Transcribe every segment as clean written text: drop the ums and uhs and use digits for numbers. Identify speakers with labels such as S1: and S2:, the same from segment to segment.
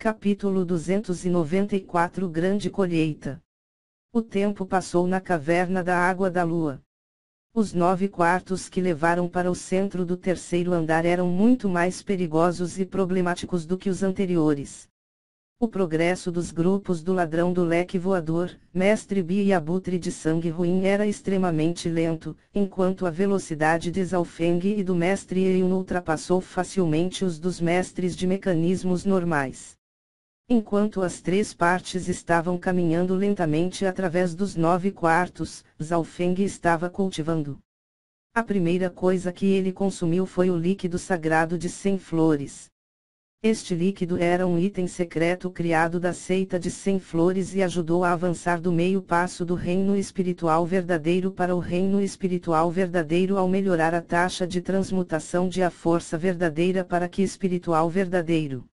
S1: Capítulo 294 Grande colheita. O tempo passou na caverna da Água da Lua. Os 9 quartos que levaram para o centro do terceiro andar eram muito mais perigosos e problemáticos do que os anteriores. O progresso dos grupos do Ladrão do Leque Voador, Mestre Bi e Abutre de Sangue Ruim era extremamente lento, enquanto a velocidade de Zhaofeng e do Mestre Yun ultrapassou facilmente os dos mestres de mecanismos normais. Enquanto as 3 partes estavam caminhando lentamente através dos 9 quartos, Zhaofeng estava cultivando. A primeira coisa que ele consumiu foi o líquido sagrado de 100 flores. Este líquido era um item secreto criado da seita de 100 flores e ajudou a avançar do meio passo do reino espiritual verdadeiro para o reino espiritual verdadeiro ao melhorar a taxa de transmutação de a força verdadeira para que espiritual verdadeiro.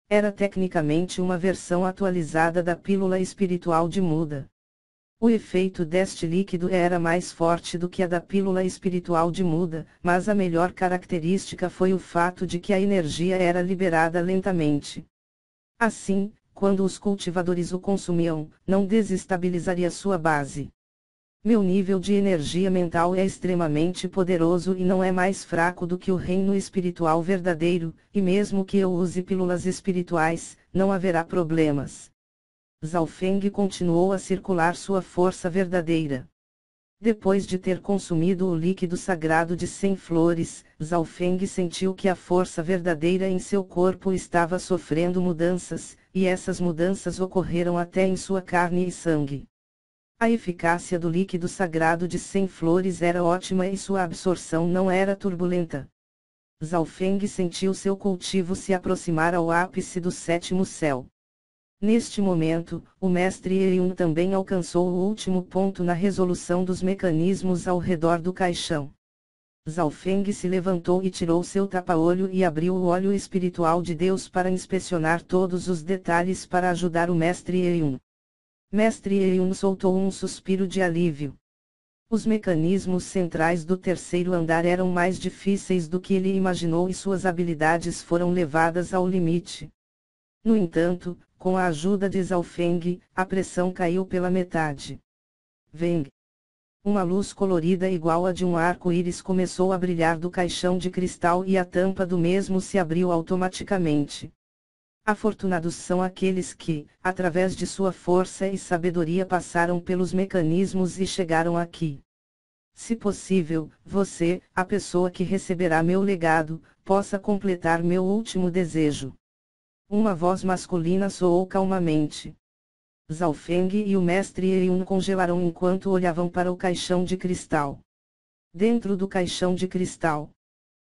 S1: Era tecnicamente uma versão atualizada da pílula espiritual de Muda. O efeito deste líquido era mais forte do que a da pílula espiritual de Muda, mas a melhor característica foi o fato de que a energia era liberada lentamente. Assim, quando os cultivadores o consumiam, não desestabilizaria sua base. Meu nível de energia mental é extremamente poderoso e não é mais fraco do que o reino espiritual verdadeiro, e mesmo que eu use pílulas espirituais, não haverá problemas. Zhaofeng continuou a circular sua força verdadeira. Depois de ter consumido o líquido sagrado de 100 flores, Zhaofeng sentiu que a força verdadeira em seu corpo estava sofrendo mudanças, e essas mudanças ocorreram até em sua carne e sangue. A eficácia do líquido sagrado de 100 flores era ótima e sua absorção não era turbulenta. Zhaofeng sentiu seu cultivo se aproximar ao ápice do 7º céu. Neste momento, o Mestre Yun também alcançou o último ponto na resolução dos mecanismos ao redor do caixão. Zhaofeng se levantou e tirou seu tapa-olho e abriu o olho espiritual de Deus para inspecionar todos os detalhes para ajudar o Mestre Yun. Mestre Yun soltou um suspiro de alívio. Os mecanismos centrais do terceiro andar eram mais difíceis do que ele imaginou e suas habilidades foram levadas ao limite. No entanto, com a ajuda de Zhaofeng, a pressão caiu pela metade. Veng! Uma luz colorida igual a de um arco-íris começou a brilhar do caixão de cristal e a tampa do mesmo se abriu automaticamente. Afortunados são aqueles que, através de sua força e sabedoria passaram pelos mecanismos e chegaram aqui. Se possível, você, a pessoa que receberá meu legado, possa completar meu último desejo. Uma voz masculina soou calmamente. Zhaofeng e o Mestre Yun congelaram enquanto olhavam para o caixão de cristal. Dentro do caixão de cristal,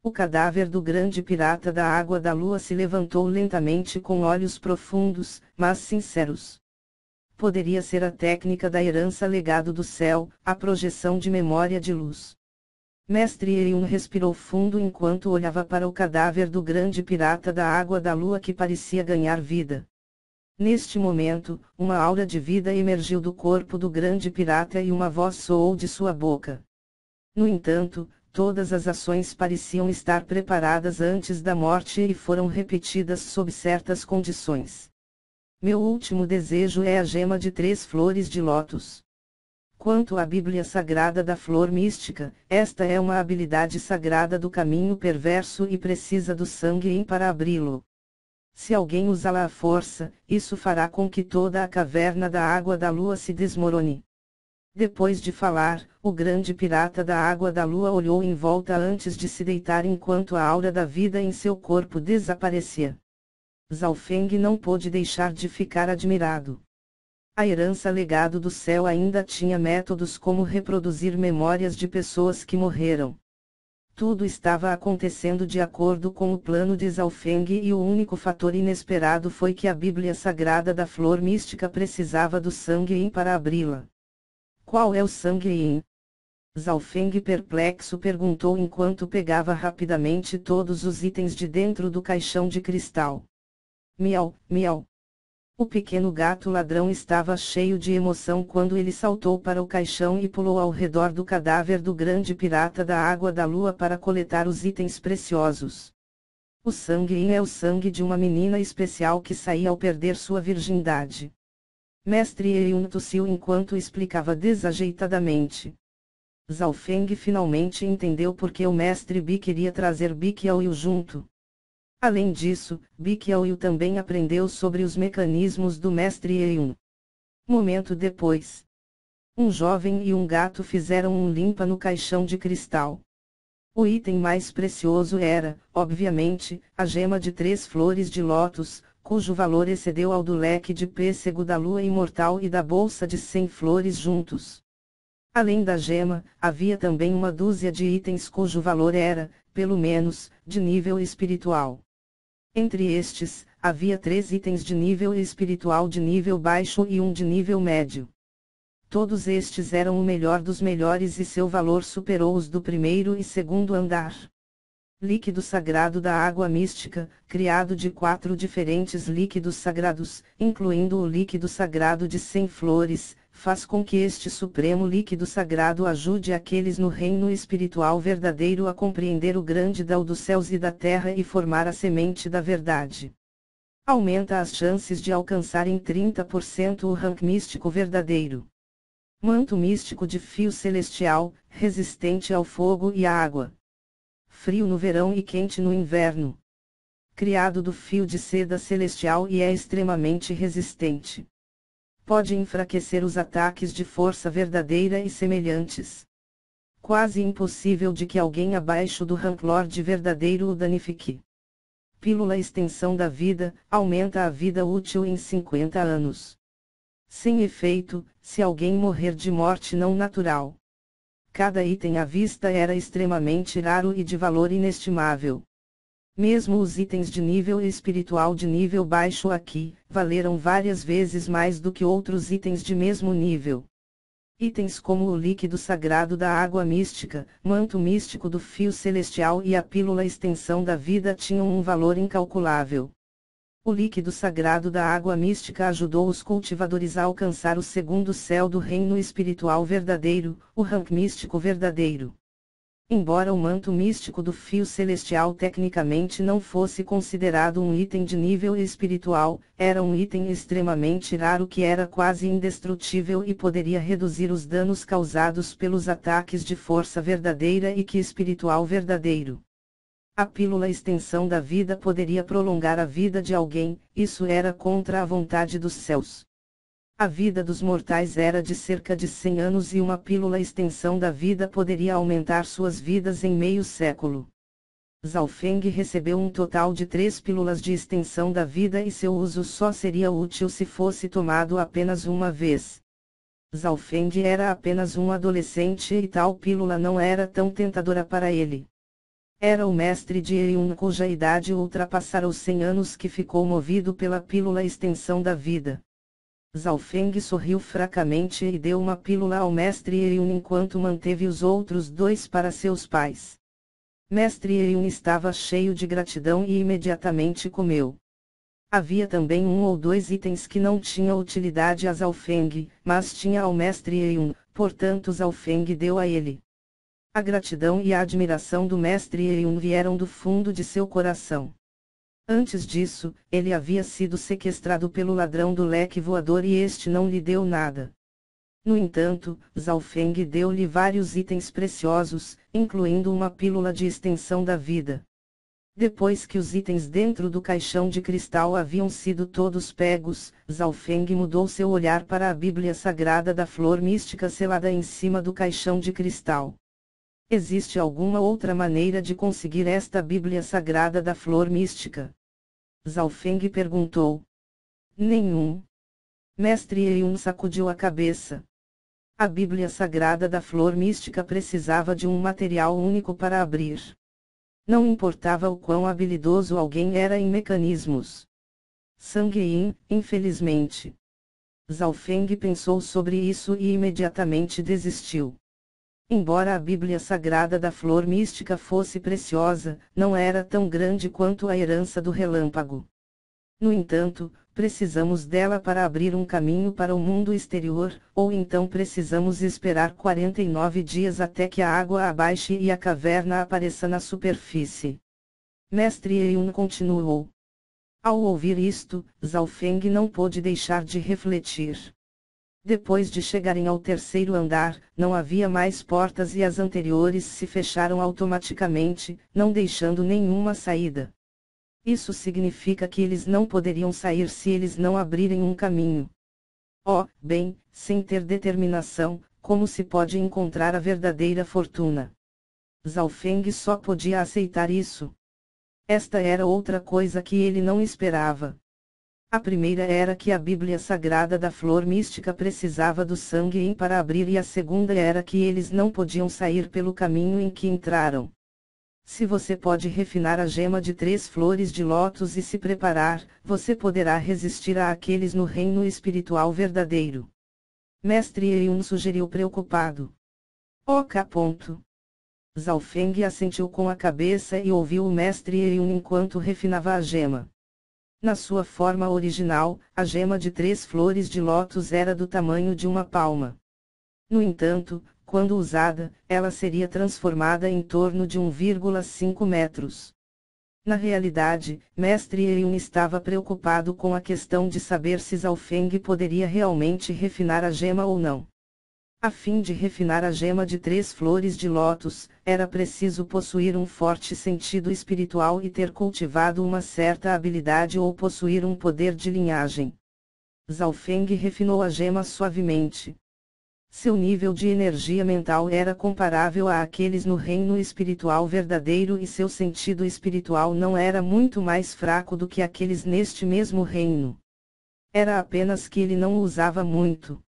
S1: o cadáver do grande pirata da Água da Lua se levantou lentamente com olhos profundos, mas sinceros. Poderia ser a técnica da herança legado do céu, a projeção de memória de luz. Mestre Yun respirou fundo enquanto olhava para o cadáver do grande pirata da Água da Lua que parecia ganhar vida. Neste momento, uma aura de vida emergiu do corpo do grande pirata e uma voz soou de sua boca. No entanto, todas as ações pareciam estar preparadas antes da morte e foram repetidas sob certas condições. Meu último desejo é a gema de 3 flores de lótus. Quanto à Bíblia Sagrada da Flor Mística, esta é uma habilidade sagrada do caminho perverso e precisa do sangue Yin para abri-lo. Se alguém usá-la à força, isso fará com que toda a caverna da Água da Lua se desmorone. Depois de falar, o grande pirata da Água da Lua olhou em volta antes de se deitar enquanto a aura da vida em seu corpo desaparecia. Zhaofeng não pôde deixar de ficar admirado. A herança legado do céu ainda tinha métodos como reproduzir memórias de pessoas que morreram. Tudo estava acontecendo de acordo com o plano de Zhaofeng e o único fator inesperado foi que a Bíblia Sagrada da Flor Mística precisava do sangue Yin para abri-la. Qual é o sangue Yin? Zhaofeng perplexo perguntou enquanto pegava rapidamente todos os itens de dentro do caixão de cristal. Miau, miau. O pequeno gato ladrão estava cheio de emoção quando ele saltou para o caixão e pulou ao redor do cadáver do grande pirata da Água da Lua para coletar os itens preciosos. O sangue Yin é o sangue de uma menina especial que saía ao perder sua virgindade. Mestre Yun tossiu enquanto explicava desajeitadamente. Zhao Feng finalmente entendeu por que o mestre Bi queria trazer Bi Qiaoyu junto. Além disso, Bi Qiaoyu também aprendeu sobre os mecanismos do mestre Yun. Momento depois, um jovem e um gato fizeram um limpa no caixão de cristal. O item mais precioso era, obviamente, a gema de 3 flores de lótus, cujo valor excedeu ao do leque de pêssego da lua imortal e da bolsa de 100 flores juntos. Além da gema, havia também uma dúzia de itens cujo valor era, pelo menos, de nível espiritual. Entre estes, havia 3 itens de nível espiritual de nível baixo e um de nível médio. Todos estes eram o melhor dos melhores e seu valor superou os do primeiro e segundo andar. Líquido sagrado da água mística, criado de 4 diferentes líquidos sagrados, incluindo o líquido sagrado de 100 flores, faz com que este supremo líquido sagrado ajude aqueles no reino espiritual verdadeiro a compreender o grande Dao dos céus e da terra e formar a semente da verdade. Aumenta as chances de alcançar em 30% o rank místico verdadeiro. Manto místico de fio celestial, resistente ao fogo e à água. Frio no verão e quente no inverno. Criado do fio de seda celestial e é extremamente resistente. Pode enfraquecer os ataques de força verdadeira e semelhantes. Quase impossível de que alguém abaixo do rank Lord verdadeiro o danifique. Pílula extensão da vida, aumenta a vida útil em 50 anos. Sem efeito, se alguém morrer de morte não natural. Cada item à vista era extremamente raro e de valor inestimável. Mesmo os itens de nível espiritual de nível baixo aqui, valeram várias vezes mais do que outros itens de mesmo nível. Itens como o líquido sagrado da água mística, manto místico do fio celestial e a pílula extensão da vida tinham um valor incalculável. O líquido sagrado da água mística ajudou os cultivadores a alcançar o segundo céu do reino espiritual verdadeiro, o rank místico verdadeiro. Embora o manto místico do fio celestial tecnicamente não fosse considerado um item de nível espiritual, era um item extremamente raro que era quase indestrutível e poderia reduzir os danos causados pelos ataques de força verdadeira e que espiritual verdadeiro. A pílula extensão da vida poderia prolongar a vida de alguém, isso era contra a vontade dos céus. A vida dos mortais era de cerca de 100 anos e uma pílula extensão da vida poderia aumentar suas vidas em meio século. Zhao Feng recebeu um total de 3 pílulas de extensão da vida e seu uso só seria útil se fosse tomado apenas uma vez. Zhao Feng era apenas um adolescente e tal pílula não era tão tentadora para ele. Era o mestre de Yun cuja idade ultrapassara os 100 anos que ficou movido pela pílula extensão da vida. Zhao Feng sorriu fracamente e deu uma pílula ao mestre Yun enquanto manteve os outros 2 para seus pais. Mestre Yun estava cheio de gratidão e imediatamente comeu. Havia também 1 ou 2 itens que não tinham utilidade a Zhao Feng, mas tinha ao mestre Yun, portanto Zhao Feng deu a ele. A gratidão e a admiração do mestre Yun vieram do fundo de seu coração. Antes disso, ele havia sido sequestrado pelo ladrão do leque voador e este não lhe deu nada. No entanto, Zhao Feng deu-lhe vários itens preciosos, incluindo uma pílula de extensão da vida. Depois que os itens dentro do caixão de cristal haviam sido todos pegos, Zhao Feng mudou seu olhar para a Bíblia Sagrada da Flor Mística selada em cima do caixão de cristal. Existe alguma outra maneira de conseguir esta Bíblia Sagrada da Flor Mística? Zhao Feng perguntou. Nenhum. Mestre Yun sacudiu a cabeça. A Bíblia Sagrada da Flor Mística precisava de um material único para abrir. Não importava o quão habilidoso alguém era em mecanismos. Sang Yin, infelizmente. Zhao Feng pensou sobre isso e imediatamente desistiu. Embora a Bíblia Sagrada da Flor Mística fosse preciosa, não era tão grande quanto a herança do relâmpago. No entanto, precisamos dela para abrir um caminho para o mundo exterior, ou então precisamos esperar 49 dias até que a água abaixe e a caverna apareça na superfície. Mestre Yun continuou. Ao ouvir isto, Zhao Feng não pôde deixar de refletir. Depois de chegarem ao terceiro andar, não havia mais portas e as anteriores se fecharam automaticamente, não deixando nenhuma saída. Isso significa que eles não poderiam sair se eles não abrirem um caminho. Oh, bem, sem ter determinação, como se pode encontrar a verdadeira fortuna? Zhao Feng só podia aceitar isso. Esta era outra coisa que ele não esperava. A primeira era que a Bíblia Sagrada da Flor Mística precisava do sangue Yin para abrir, e a segunda era que eles não podiam sair pelo caminho em que entraram. Se você pode refinar a gema de 3 flores de lótus e se preparar, você poderá resistir àqueles no reino espiritual verdadeiro. Mestre Yun sugeriu preocupado. Ok. Zhao Feng assentiu com a cabeça e ouviu o Mestre Yun enquanto refinava a gema. Na sua forma original, a gema de 3 flores de lótus era do tamanho de uma palma. No entanto, quando usada, ela seria transformada em torno de 1,5 metros. Na realidade, Mestre Yun estava preocupado com a questão de saber se Zhao Feng poderia realmente refinar a gema ou não. A fim de refinar a gema de 3 flores de lótus, era preciso possuir um forte sentido espiritual e ter cultivado uma certa habilidade ou possuir um poder de linhagem. Zhao Feng refinou a gema suavemente. Seu nível de energia mental era comparável àqueles no reino espiritual verdadeiro e seu sentido espiritual não era muito mais fraco do que aqueles neste mesmo reino. Era apenas que ele não o usava muito.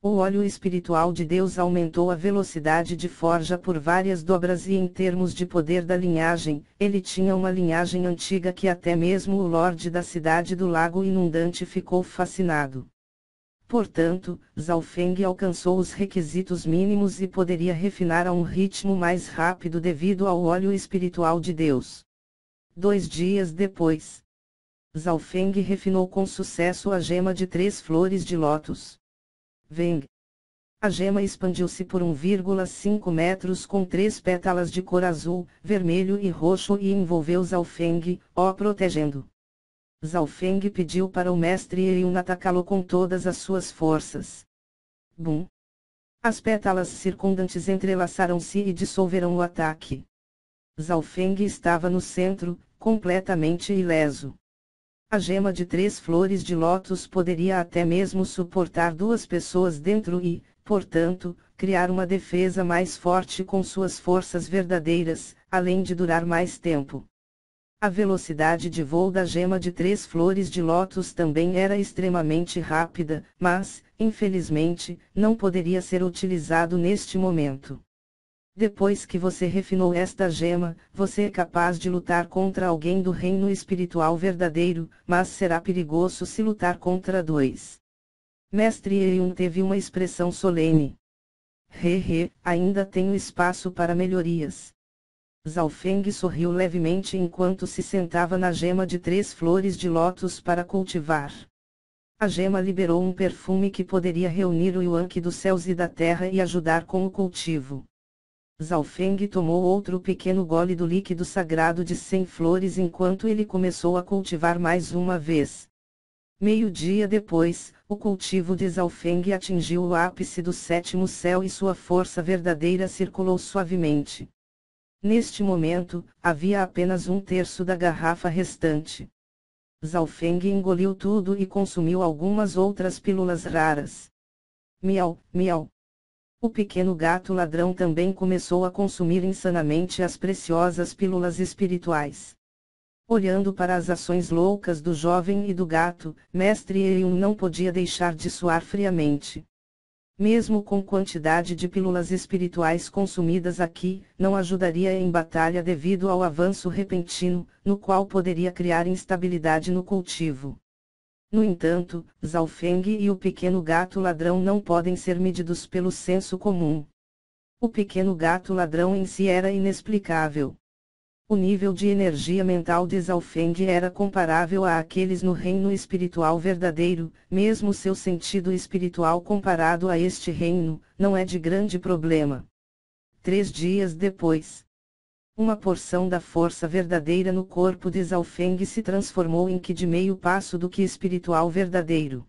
S1: O óleo espiritual de Deus aumentou a velocidade de forja por várias dobras e em termos de poder da linhagem, ele tinha uma linhagem antiga que até mesmo o Lorde da cidade do Lago Inundante ficou fascinado. Portanto, Zhao Feng alcançou os requisitos mínimos e poderia refinar a um ritmo mais rápido devido ao óleo espiritual de Deus. 2 dias depois, Zhao Feng refinou com sucesso a gema de 3 flores de lótus. Veng. A gema expandiu-se por 1,5 metros com 3 pétalas de cor azul, vermelho e roxo e envolveu Zhao Feng, protegendo. Zhao Feng pediu para o Mestre Yun atacá-lo com todas as suas forças. Bum! As pétalas circundantes entrelaçaram-se e dissolveram o ataque. Zhao Feng estava no centro, completamente ileso. A gema de 3 flores de lótus poderia até mesmo suportar 2 pessoas dentro e, portanto, criar uma defesa mais forte com suas forças verdadeiras, além de durar mais tempo. A velocidade de voo da gema de 3 flores de lótus também era extremamente rápida, mas, infelizmente, não poderia ser utilizado neste momento. Depois que você refinou esta gema, você é capaz de lutar contra alguém do reino espiritual verdadeiro, mas será perigoso se lutar contra 2. Mestre Yun teve uma expressão solene. Ainda tenho espaço para melhorias. Zhao Feng sorriu levemente enquanto se sentava na gema de 3 flores de lótus para cultivar. A gema liberou um perfume que poderia reunir o Yuan dos céus e da terra e ajudar com o cultivo. Zhao Feng tomou outro pequeno gole do líquido sagrado de 100 flores enquanto ele começou a cultivar mais uma vez. Meio-dia depois, o cultivo de Zhao Feng atingiu o ápice do 7º céu e sua força verdadeira circulou suavemente. Neste momento, havia apenas 1/3 da garrafa restante. Zhao Feng engoliu tudo e consumiu algumas outras pílulas raras. Miau, miau. O pequeno gato ladrão também começou a consumir insanamente as preciosas pílulas espirituais. Olhando para as ações loucas do jovem e do gato, Mestre Yun não podia deixar de suar friamente. Mesmo com quantidade de pílulas espirituais consumidas aqui, não ajudaria em batalha devido ao avanço repentino, no qual poderia criar instabilidade no cultivo. No entanto, Zhao Feng e o pequeno gato ladrão não podem ser medidos pelo senso comum. O pequeno gato ladrão em si era inexplicável. O nível de energia mental de Zhao Feng era comparável àqueles no reino espiritual verdadeiro, mesmo seu sentido espiritual comparado a este reino, não é de grande problema. 3 dias depois, Uma porção da força verdadeira no corpo de Zhao Feng se transformou em Qi de meio passo do Qi espiritual verdadeiro.